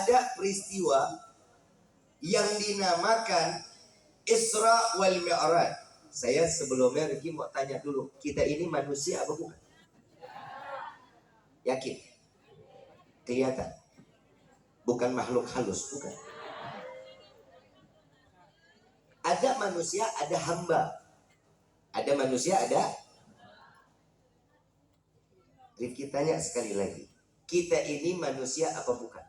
ada peristiwa yang dinamakan Isra wal Mi'raj. Saya sebelumnya Riki mau tanya dulu, kita ini manusia apa bukan? Yakin? Kelihatan? Bukan makhluk halus, bukan. Ada manusia, ada hamba. Ada manusia, ada. Rifki tanya sekali lagi, kita ini manusia apa bukan?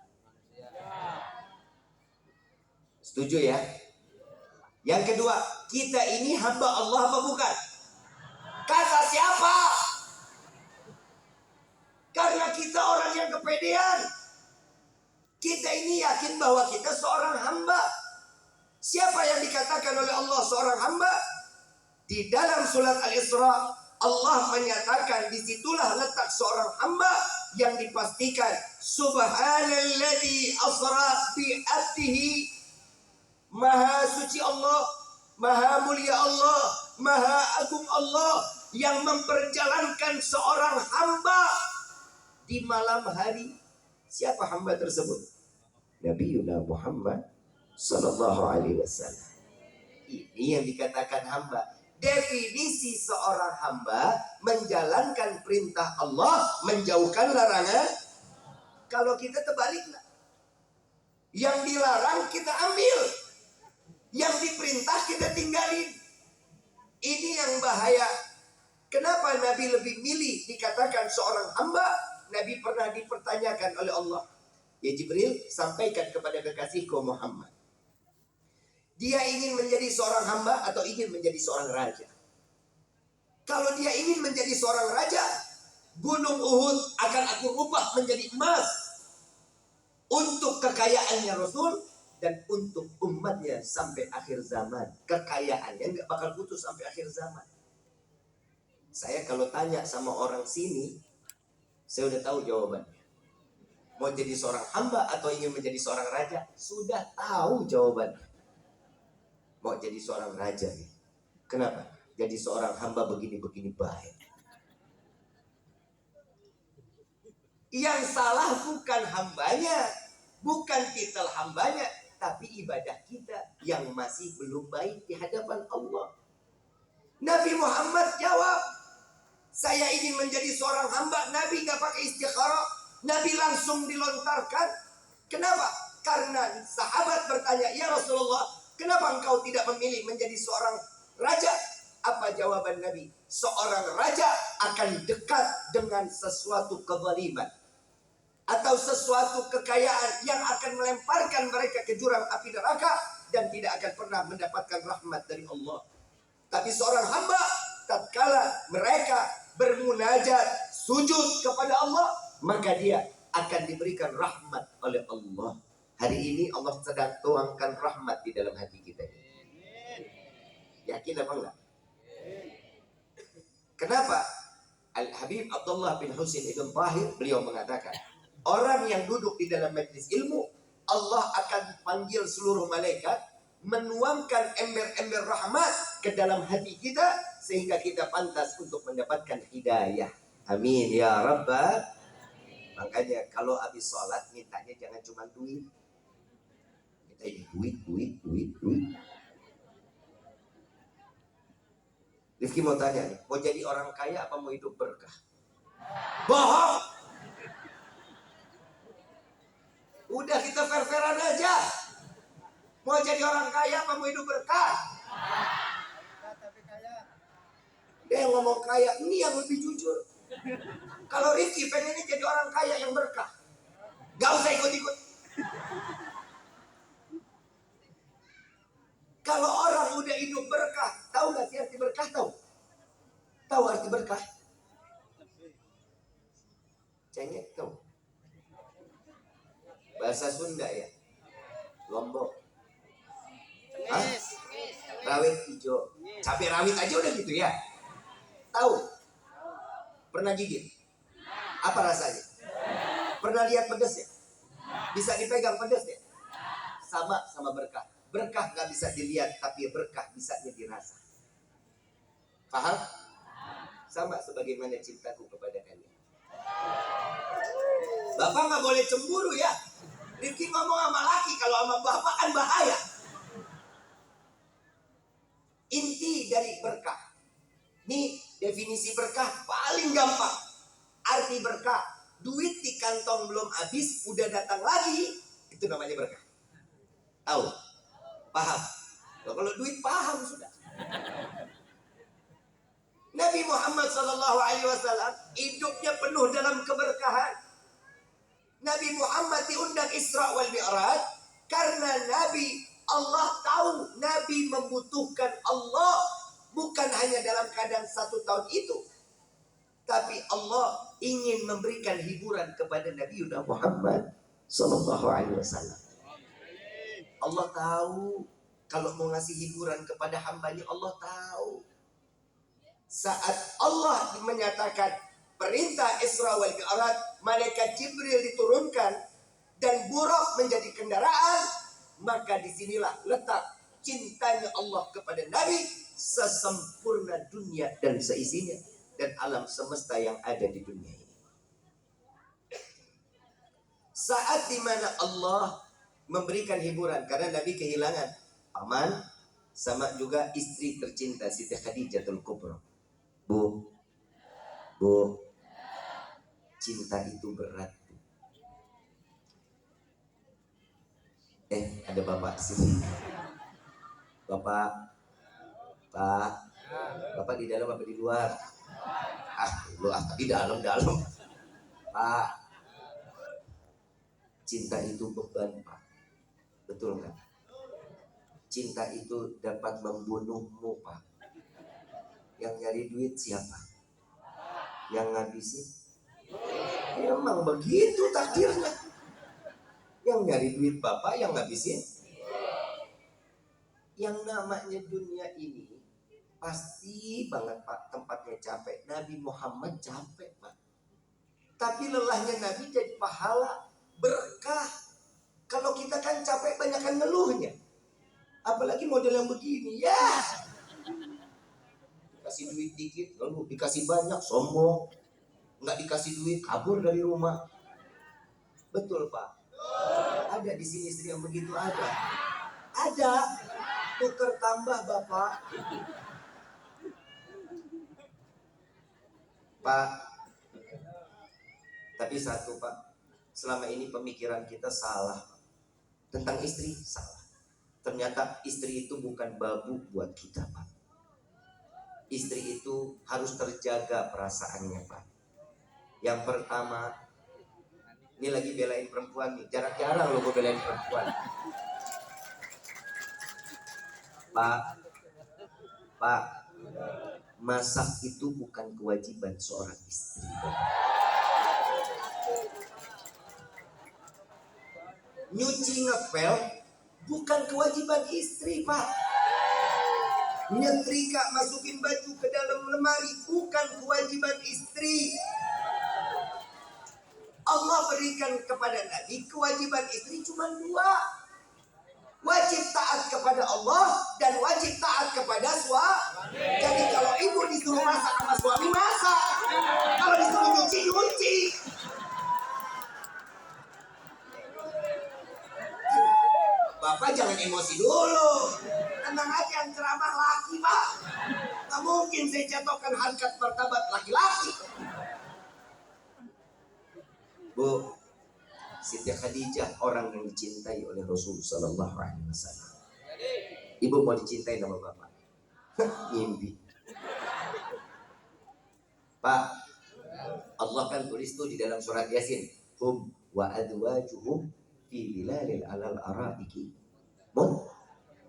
Setuju ya? Yang kedua, kita ini hamba Allah apa bukan? Kata siapa? Karena kita orang yang kepedean. Kita ini yakin bahwa kita seorang hamba. Siapa yang dikatakan oleh Allah seorang hamba? Di dalam surat Al-Isra, Allah menyatakan disitulah letak seorang hamba yang dipastikan subhanalladzi asra bi abdihi. Maha suci Allah, maha mulia Allah, maha agung Allah yang memperjalankan seorang hamba di malam hari. Siapa hamba tersebut? Nabi Muhammad sallallahu alaihi wasallam. Ini yang dikatakan hamba. Definisi seorang hamba menjalankan perintah Allah, menjauhkan larangan. Kalau kita terbaliklah, yang dilarang kita ambil, yang diperintah kita tinggalin. Ini yang bahaya. Kenapa Nabi lebih milih dikatakan seorang hamba? Nabi pernah dipertanyakan oleh Allah, ya Jibril, sampaikan kepada kekasihku Muhammad, dia ingin menjadi seorang hamba atau ingin menjadi seorang raja? Kalau dia ingin menjadi seorang raja, gunung Uhud akan aku rubah menjadi emas untuk kekayaannya Rasul dan untuk umatnya sampai akhir zaman. Kekayaannya nggak bakal putus sampai akhir zaman. Saya kalau tanya sama orang sini, saya udah tahu jawabannya. Mau jadi seorang hamba atau ingin menjadi seorang raja, sudah tahu jawabannya. Mau jadi seorang raja. Kenapa? Jadi seorang hamba begini-begini baik. Yang salah bukan hambanya, bukan titel hambanya, tapi ibadah kita yang masih belum baik di hadapan Allah. Nabi Muhammad jawab, saya ingin menjadi seorang hamba. Nabi gak pakai istikharah, Nabi langsung dilontarkan. Kenapa? Karena sahabat bertanya, ya Rasulullah, kenapa engkau tidak memilih menjadi seorang raja? Apa jawaban Nabi? Seorang raja akan dekat dengan sesuatu kezaliman atau sesuatu kekayaan yang akan melemparkan mereka ke jurang api neraka dan tidak akan pernah mendapatkan rahmat dari Allah. Tapi seorang hamba, tatkala mereka bermunajat, sujud kepada Allah, maka dia akan diberikan rahmat oleh Allah. Hari ini Allah sedang tuangkan rahmat di dalam hati kita. Yakin apa enggak? Kenapa? Al-Habib Abdullah bin Husain Ibn Tahir, beliau mengatakan, orang yang duduk di dalam majlis ilmu, Allah akan panggil seluruh malaikat, menuangkan ember-ember rahmat ke dalam hati kita, sehingga kita pantas untuk mendapatkan hidayah. Amin ya Rabbal. Makanya kalau habis sholat, mintanya jangan cuma duit. Minta duit. Rifki mau tanya nih, mau jadi orang kaya apa mau hidup berkah? Bohong. Udah kita fair-fairan aja. Mau jadi orang kaya apa mau hidup berkah? Dia yang ngomong kaya, ini yang lebih jujur. Kalau Rifki pengennya jadi orang kaya yang berkah, gak usah ikut-ikut. Kalau orang udah hidup berkah, tahu gak sih arti berkah? Tahu arti berkah? Cengek tahu? Bahasa Sunda ya? Lombok. Hah? Rawit hijau. Cabai rawit aja udah gitu ya? Tahu? Pernah gigit? Apa rasanya? Pernah lihat pedesnya? Bisa dipegang pedesnya? Sama berkah. Berkah gak bisa dilihat, tapi berkah bisa dirasa. Paham? Sama sebagaimana cintaku kepada kalian. Bapak gak boleh cemburu ya. Rifki ngomong sama laki, kalau sama bapak kan bahaya. Inti dari berkah. Nih definisi berkah paling gampang. Arti berkah, duit di kantong belum habis, udah datang lagi, itu namanya berkah. Tahu? Paham? Kalau duit paham sudah. Nabi Muhammad SAW hidupnya penuh dalam keberkahan. Nabi Muhammad diundang Isra wal Mi'raj karena Allah tahu Nabi membutuhkan Allah bukan hanya dalam keadaan 1 tahun itu, tapi Allah ingin memberikan hiburan kepada Nabi Muhammad SAW. Allah tahu kalau mau ngasih hiburan kepada hambanya, Allah tahu. Saat Allah menyatakan perintah Isra wal Mi'raj, malaikat Jibril diturunkan dan buraq menjadi kendaraan, maka disinilah letak cintanya Allah kepada Nabi sesempurna dunia dan seisinya dan alam semesta yang ada di dunia ini. Saat dimana Allah memberikan hiburan karena Nabi kehilangan paman sama juga istri tercinta Siti Khadijatul Kubra. Bu, cinta itu berat. Ada bapak sini. Bapak di dalam apa di luar? Di dalam. Pak, cinta itu beban, Pak. Betul nggak? Cinta itu dapat membunuhmu, Pak. Yang nyari duit siapa? Yang ngabisin? Emang begitu takdirnya. Yang nyari duit bapak, yang ngabisin. Yang namanya dunia ini pasti banget, Pak, tempatnya capek. Nabi Muhammad capek, Pak. Tapi lelahnya Nabi jadi pahala, berkah. Kalau kita kan capek, banyakan ngeluhnya. Apalagi model yang begini, ya. Dikasih duit dikit, lalu dikasih banyak, sombong. Nggak dikasih duit, kabur dari rumah. Betul, Pak. Ada di sini istri yang begitu, ada. Tuker tambah, Bapak. Pak. Tapi satu, Pak. Selama ini pemikiran kita salah. Tentang istri, salah. Ternyata istri itu bukan babu buat kita, Pak. Istri itu harus terjaga perasaannya, Pak. Yang pertama, ini lagi belain perempuan nih. Jarang-jarang lo gue belain perempuan. Pak, masak itu bukan kewajiban seorang istri. Nyuci ngepel bukan kewajiban istri, Pak. Nyetrika, masukin baju ke dalam lemari bukan kewajiban istri. Allah berikan kepada Nabi kewajiban istri cuma 2. Wajib taat kepada Allah dan wajib taat kepada suami. Jadi kalau ibu disuruh masak sama suami, masak. Kalau disuruh nyuci, nyuci. Bapak jangan emosi dulu. Tenang aja, yang ceramah laki, Pak. Gak mungkin saya jatuhkan harkat martabat laki-laki. Bu, Siti Khadijah orang yang dicintai oleh Rasul Sallallahu Alaihi Wasallam. Ibu mau dicintai sama bapak? Mimpi. Pak, Allah kan tulis tuh di dalam surat Yasin, wa adwajuhum fi bilalil alal araiki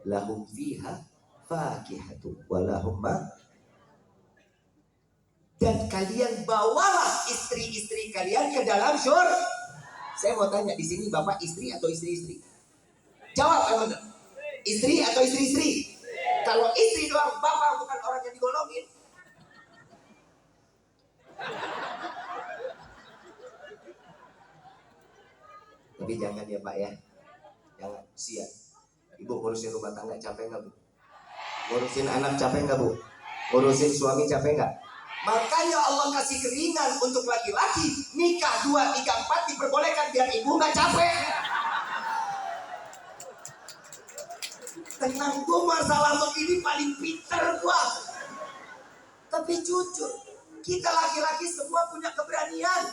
lahum fiha fakihatu walahum ma. Dan kalian bawalah istri-istri kalian ke dalam syurga. Saya mau tanya di sini, bapak istri atau istri-istri? Jawab yang benar. Istri atau istri-istri? Kalau istri doang, bapak bukan orang yang digolongin. Tapi jangan ya, Pak, ya. Jangan, siap. Ibu ngurusin rumah tangga capek nggak, Bu? Ngurusin anak capek nggak, Bu? Ngurusin suami capek nggak? Makanya Allah kasih keringan untuk laki-laki. Nikah 2, 3, 4 diperbolehkan biar ibu nggak capek. Tenang, gue masalah begini paling pintar gue. Tapi jujur, kita laki-laki semua punya keberanian.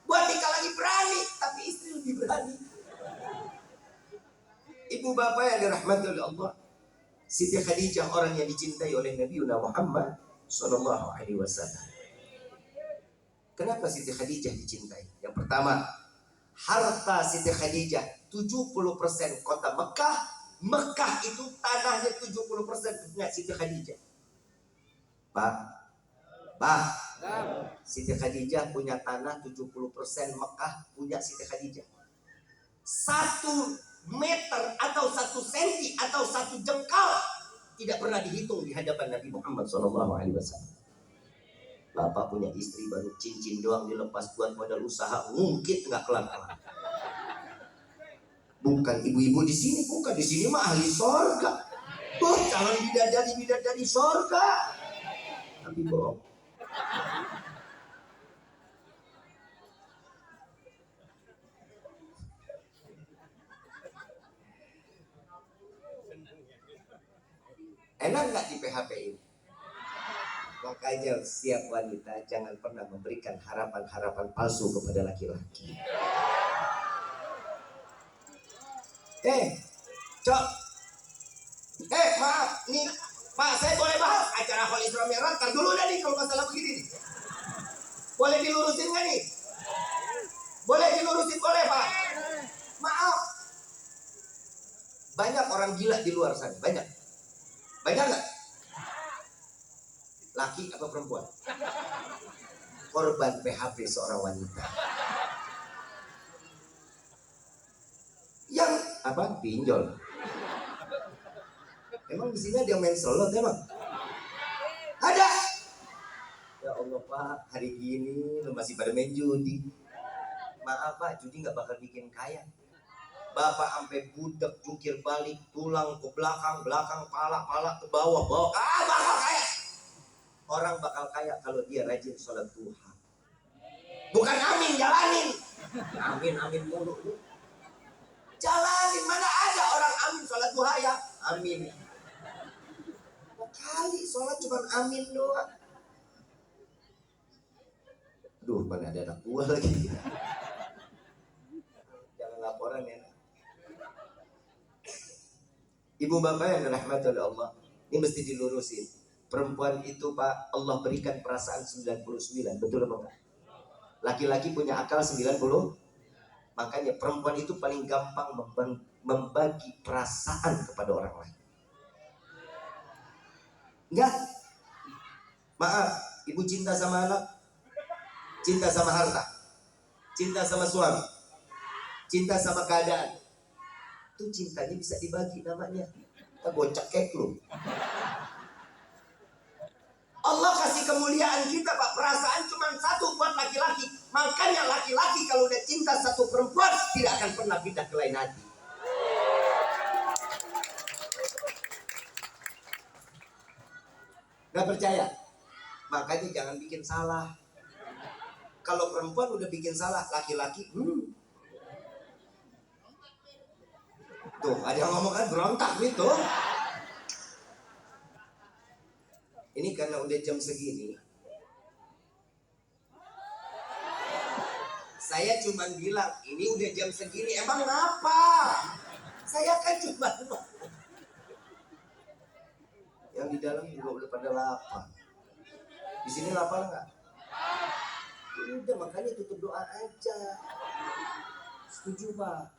Buat nikah lagi berani, tapi istri lebih berani. Ibu bapak yang dirahmati oleh Allah, Siti Khadijah orang yang dicintai oleh Nabi Muhammad Sallallahu Alaihi Wasallam. Kenapa Siti Khadijah dicintai? Yang pertama, harta Siti Khadijah 70% kota Mekah. Mekah itu tanahnya 70% punya Siti Khadijah. Pak, Siti Khadijah punya tanah 70% Mekah punya Siti Khadijah. 1 meter atau 1 senti atau 1 jengkal tidak pernah dihitung di hadapan Nabi Muhammad SAW. Bapak punya istri baru cincin doang dilepas buat modal usaha, ngungkit nggak kelar-kelar. Bukan ibu-ibu di sini, bukan di sini mah ahli sorga. Calon bidadari sorga. Tapi bohong. Enak nggak di PHP-in? Makanya setiap wanita jangan pernah memberikan harapan-harapan palsu kepada laki-laki. Cok. Maaf, nih Pak, saya boleh bahas acara Hol Isra Mi'raj? Ntar dulu dah nih kalau masalah begini nih. Boleh dilurusin nggak nih? Boleh dilurusin, boleh Pak. Maaf. Banyak orang gila di luar sana, banyak. Banyak nggak? Laki apa perempuan? Korban PHP seorang wanita. Yang apa? Pinjol. Emang di sini ada yang main slot emang? Ada. Ya Allah Pak, hari gini lu masih pada main judi. Maaf Pak, judi nggak bakal bikin kaya. Bapak sampai budak jungkir balik, tulang ke belakang, pala ke bawah, bakal kaya. Orang bakal kaya kalau dia rajin sholat duha. Bukan amin, jalanin. Amin mulu. Jalanin, mana ada orang amin sholat duha ya? Amin. Kali sholat cuma amin doang. Duh, mana ada anak buah lagi. Jangan laporan ya. Ibu bapak yang dirahmati oleh Allah, ini mesti dilurusin. Perempuan itu Pak, Allah berikan perasaan 99, betul apa enggak? Laki-laki punya akal 90. Makanya perempuan itu paling gampang membagi perasaan kepada orang lain. Enggak? Maaf, ibu cinta sama anak, cinta sama harta, cinta sama suami, cinta sama keadaan. Itu cintanya bisa dibagi namanya. Kita gocak kek lu. Allah kasih kemuliaan kita Pak, perasaan cuma satu buat laki-laki. Makanya laki-laki kalau udah cinta satu perempuan tidak akan pernah pindah ke lain hati. Gak percaya? Makanya jangan bikin salah. Kalau perempuan udah bikin salah, laki-laki tuh ada yang ngomong kan berontak gitu. Ini karena udah jam segini, saya cuma bilang ini udah jam segini, emang ngapa? Saya kan cuma yang di dalam juga udah pada lapar. Di sini lapar nggak? Udah, makanya tutup doa aja. Setuju Pak?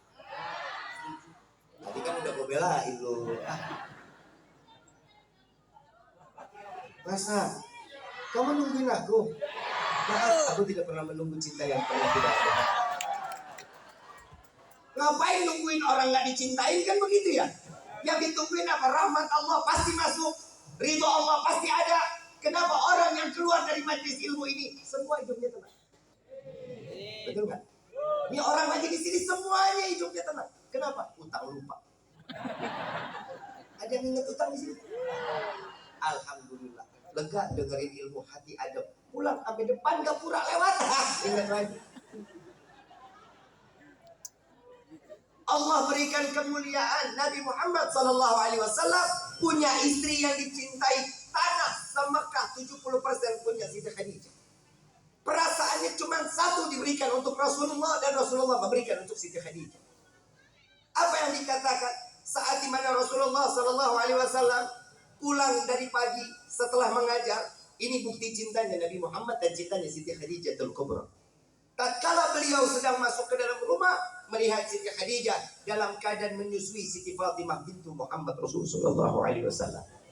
Setuju. Tadi kan udah gue belain lu. Masa? Kamu nungguin aku? Maaf, aku tidak pernah menunggu cinta yang pernah tidak ada. Ngapain nungguin orang nggak dicintain, kan begitu ya? Yang ditungguin apa? Rahmat Allah pasti masuk, ridho Allah pasti ada. Kenapa orang yang keluar dari majelis ilmu ini semua hidupnya tenang? Betul nggak? Ini orang lagi di sini semuanya hidupnya tenang. Kenapa? Utang lupa. Ada yang ingat utang di sini? Alhamdulillah, lega dengerin ilmu hati adab. Pulang sampai depan gak pura lewat. Ingat lagi. Allah berikan kemuliaan. Nabi Muhammad SAW punya istri yang dicintai. Tanah se-Mekah 70% punya Siti Khadijah. Perasaannya cuma satu diberikan untuk Rasulullah, dan Rasulullah memberikan untuk Siti Khadijah. Apa yang dikatakan saat dimana Rasulullah SAW pulang dari pagi setelah mengajar? Ini bukti cintanya Nabi Muhammad dan cintanya Siti Khadijah Kubra. Tatkala beliau sedang masuk ke dalam rumah, melihat Siti Khadijah dalam keadaan menyusui Siti Fatimah bintu Muhammad Rasulullah SAW.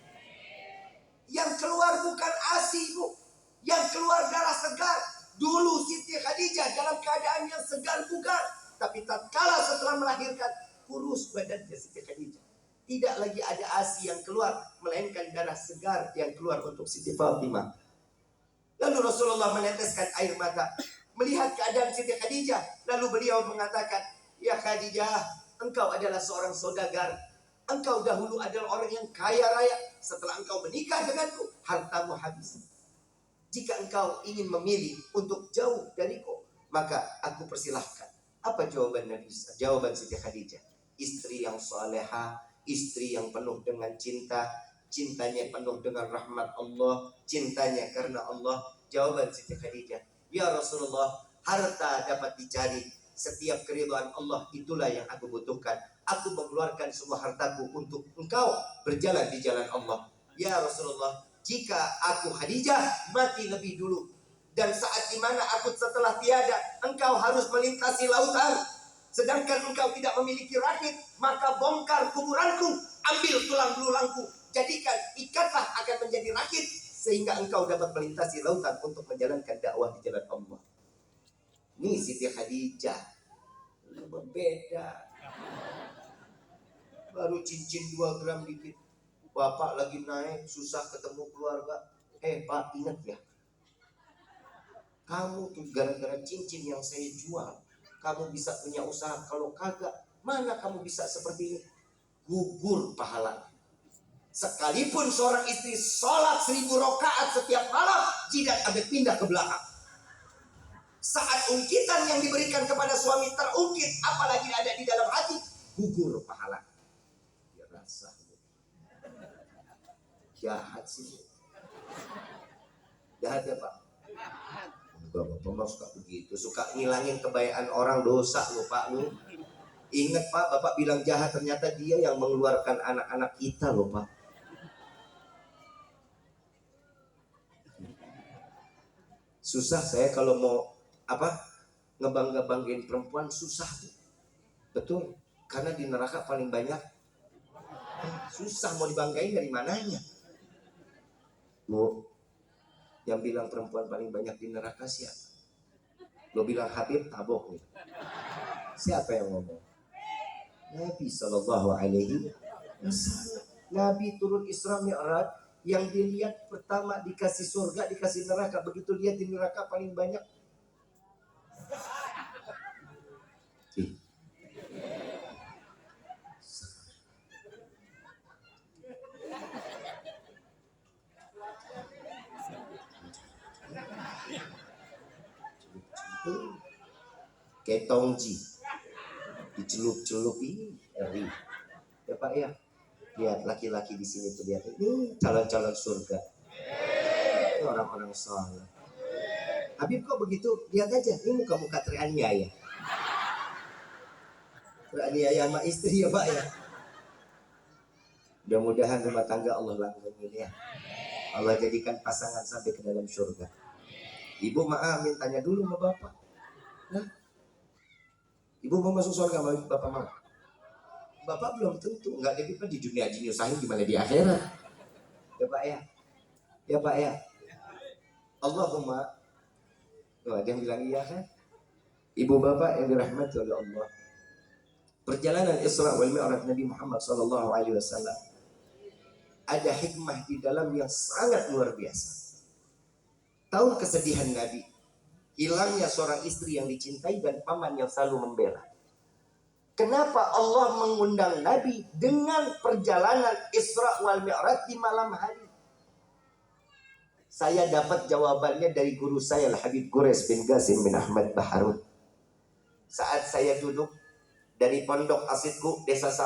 Yang keluar bukan ASI, Bu. Yang keluar darah segar. Dulu Siti Khadijah dalam keadaan yang segar bugar, tapi tatkala setelah melahirkan, kurus badannya Siti Khadijah. Tidak lagi ada ASI yang keluar, melainkan darah segar yang keluar untuk Siti Fatimah. Lalu Rasulullah meneteskan air mata melihat keadaan Siti Khadijah. Lalu beliau mengatakan, "Ya Khadijah, engkau adalah seorang saudagar. Engkau dahulu adalah orang yang kaya raya. Setelah engkau menikah denganku, hartamu habis. Jika engkau ingin memilih untuk jauh dariku, maka aku persilahkan." Apa jawaban Nabi? Jawaban Siti Khadijah, istri yang salehah, istri yang penuh dengan cinta, cintanya penuh dengan rahmat Allah, cintanya karena Allah. Jawaban Siti Khadijah, "Ya Rasulullah, harta dapat dicari, setiap keridhaan Allah itulah yang aku butuhkan. Aku mengeluarkan semua hartaku untuk engkau berjalan di jalan Allah. Ya Rasulullah, jika aku Khadijah mati lebih dulu, dan saat dimana aku setelah tiada, engkau harus melintasi lautan, sedangkan engkau tidak memiliki rakit, maka bongkar kuburanku, ambil tulang belulangku, jadikan ikatlah akan menjadi rakit, sehingga engkau dapat melintasi lautan untuk menjalankan dakwah di jalan Allah." Ini Siti Khadijah berbeda. Baru cincin 2 gram dikit, bapak lagi naik susah ketemu keluarga. Pak, ingat ya, kamu tuh gara-gara cincin yang saya jual, kamu bisa punya usaha. Kalau kagak, mana kamu bisa seperti ini? Gugur pahala. Sekalipun seorang istri sholat 1000 rakaat setiap malam, jidat ada pindah ke belakang. Saat ungkitan yang diberikan kepada suami terungkit, apalagi ada di dalam hati, gugur pahala. Ya rasa jahat sih. Jahat ya Pak? Bapak suka begitu, suka ngilangin kebayaan orang, dosa lo Pak lo. Ingat Pak, Bapak bilang jahat, ternyata dia yang mengeluarkan anak-anak kita loh Pak. Susah saya kalau mau ngebanggain perempuan, susah tuh. Betul, karena di neraka paling banyak. Susah mau dibanggain dari mananya. Lo yang bilang perempuan paling banyak di neraka siapa? Lo bilang Habib tabok nih. Siapa yang ngomong? Nabi Sallallahu Alaihi Wasallam. Nabi turun Isra Mi'raj, yang dilihat pertama dikasih surga, dikasih neraka. Begitu lihat di neraka paling banyak. Kayak tongji dicelup-celup ini ngeri. Ya Pak ya, lihat laki-laki di sini tuh, lihat ini calon-calon surga, ini orang-orang soleh. Habib kok begitu? Lihat aja, ini muka-muka teraniaya, teraniaya sama istri ya Pak ya. Mudah-mudahan rumah tangga Allah langgengin ya, Allah jadikan pasangan sampai ke dalam surga. Ibu maaf, tanya dulu sama bapak. Nah, ibu mau masuk surga, bapak mau? Bapak belum tentu, nggak ada di dunia aja nyusahin, gimana di akhirat? Ya Pak ya, ya Pak ya. Allahumma, ada yang bilang iya kan? Ibu bapak yang dirahmati oleh Allah, perjalanan Isra wal Mi'raj Nabi Muhammad SAW ada hikmah di dalam yang sangat luar biasa. Tahun kesedihan Nabi, hilangnya seorang istri yang dicintai dan paman yang selalu membela. Kenapa Allah mengundang Nabi dengan perjalanan Isra wal Mi'raj di malam hari? Saya dapat jawabannya dari guru saya, Al-Habib Quraisy bin Qasim bin Ahmad Baharun. Saat saya duduk dari Pondok Asitku, Desa